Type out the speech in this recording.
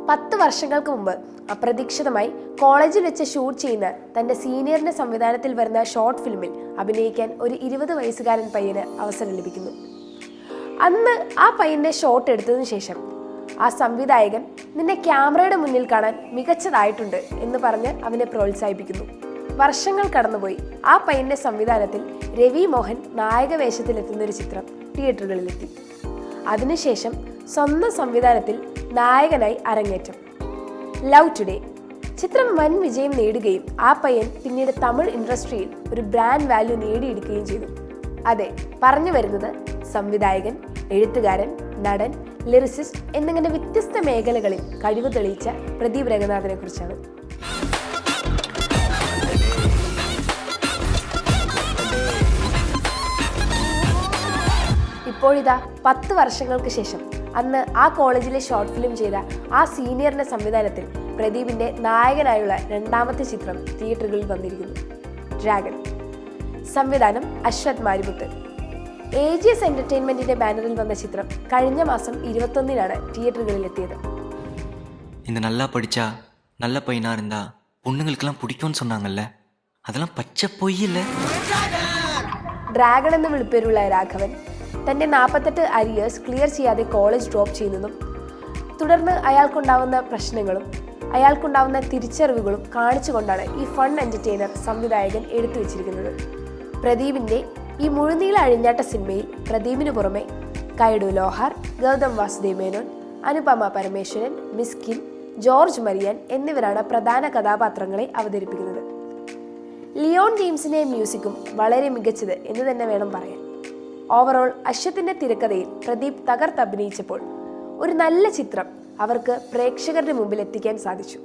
10 വർഷങ്ങൾക്ക് മുമ്പ് അപ്രതീക്ഷിതമായി കോളേജിൽ വെച്ച് ഷൂട്ട് ചെയ്യുന്ന തൻ്റെ സീനിയറിൻ്റെ സംവിധാനത്തിൽ വരുന്ന ഷോർട്ട് ഫിലിമിൽ അഭിനയിക്കാൻ ഒരു 20 വയസ്സുകാരൻ പയ്യന് അവസരം ലഭിക്കുന്നു. അന്ന് ആ പയ്യൻ്റെ ഷോട്ട് എടുത്തതിനു ശേഷം ആ സംവിധായകൻ നിന്നെ ക്യാമറയുടെ മുന്നിൽ കാണാൻ മികച്ചതായിട്ടുണ്ട് എന്ന് പറഞ്ഞ് അവനെ പ്രോത്സാഹിപ്പിക്കുന്നു. വർഷങ്ങൾ കടന്നുപോയി. ആ പയ്യൻ്റെ സംവിധാനത്തിൽ രവി മോഹൻ നായക വേഷത്തിലെത്തുന്നൊരു ചിത്രം തിയേറ്ററുകളിലെത്തി. അതിനുശേഷം സ്വന്തം സംവിധാനത്തിൽ നായകനായി അരങ്ങേറ്റം. ലവ് ടുഡേ ചിത്രം വൻ വിജയം നേടുകയും ആ പയ്യൻ പിന്നീട് തമിഴ് ഇൻഡസ്ട്രിയിൽ ഒരു ബ്രാൻഡ് വാല്യൂ നേടിയെടുക്കുകയും ചെയ്തു. അതെ, പറഞ്ഞു വരുന്നത് സംവിധായകൻ, എഴുത്തുകാരൻ, നടൻ, ലിറിസിസ്റ്റ് എന്നിങ്ങനെ വ്യത്യസ്ത മേഖലകളിൽ കഴിവ് തെളിയിച്ച പ്രദീപ് രംഗനാഥനെ കുറിച്ചാണ്. ഇപ്പോഴിതാ 10 വർഷങ്ങൾക്ക് ശേഷം അന്ന് ആ കോളേജിലെ ഷോർട്ട് ഫിലിം ചെയ്ത ആ സീനിയറിന്റെ സംവിധാനത്തിൽ പ്രദീപിന്റെ നായകനായുള്ള രണ്ടാമത്തെ ചിത്രം തിയേറ്ററുകളിൽ വന്നിരിക്കുന്നു. ഡ്രാഗൺ. സംവിധാനം അശ്വത് മാരിമുത്ത്. AGS എന്റർടൈൻമെന്റിന്റെ ബാനറിൽ വന്ന ചിത്രം കഴിഞ്ഞ മാസം 21-നാണ് തിയേറ്ററുകളിലെത്തിയത്. இந்த நல்லா படிச்சா நல்ல பையனா இருந்தா பொண்ணுங்களுக்கெல்லாம் பிடிக்கும்னு சொன்னாங்கல்ல, அதெல்லாம் பச்சை பொய் இல்ல. ഡ്രാഗൺ എന്ന് വിളിപ്പേരുള്ള രാഘവൻ തൻ്റെ 48 അരിയേഴ്സ് ക്ലിയർ ചെയ്യാതെ കോളേജ് ഡ്രോപ്പ് ചെയ്യുന്നതും തുടർന്ന് അയാൾക്കുണ്ടാവുന്ന പ്രശ്നങ്ങളും അയാൾക്കുണ്ടാവുന്ന തിരിച്ചറിവുകളും കാണിച്ചുകൊണ്ടാണ് ഈ ഫൺ എൻ്റർടൈനർ സംവിധായകൻ എടുത്തു വച്ചിരിക്കുന്നത്. പ്രദീപിൻ്റെ ഈ മുഴുനീള അഴിഞ്ഞാട്ട സിനിമയിൽ പ്രദീപിന് പുറമെ കൈഡു ലോഹാർ, ഗൗതം വാസുദേവ് മേനോൻ, അനുപമ പരമേശ്വരൻ, മിസ്കിൻ, ജോർജ് മരിയൻ എന്നിവരാണ് പ്രധാന കഥാപാത്രങ്ങളെ അവതരിപ്പിക്കുന്നത്. ലിയോൺ ജെയിംസിൻ്റെ മ്യൂസിക്കും വളരെ മികച്ചത് എന്ന് തന്നെ വേണം പറയാൻ. ഓവറോൾ അശ്വത്തിൻ്റെ തിരക്കഥയിൽ പ്രദീപ് തകർത്തഭിനയിച്ചപ്പോൾ ഒരു നല്ല ചിത്രം അവർക്ക് പ്രേക്ഷകരുടെ മുമ്പിൽ എത്തിക്കാൻ സാധിച്ചു.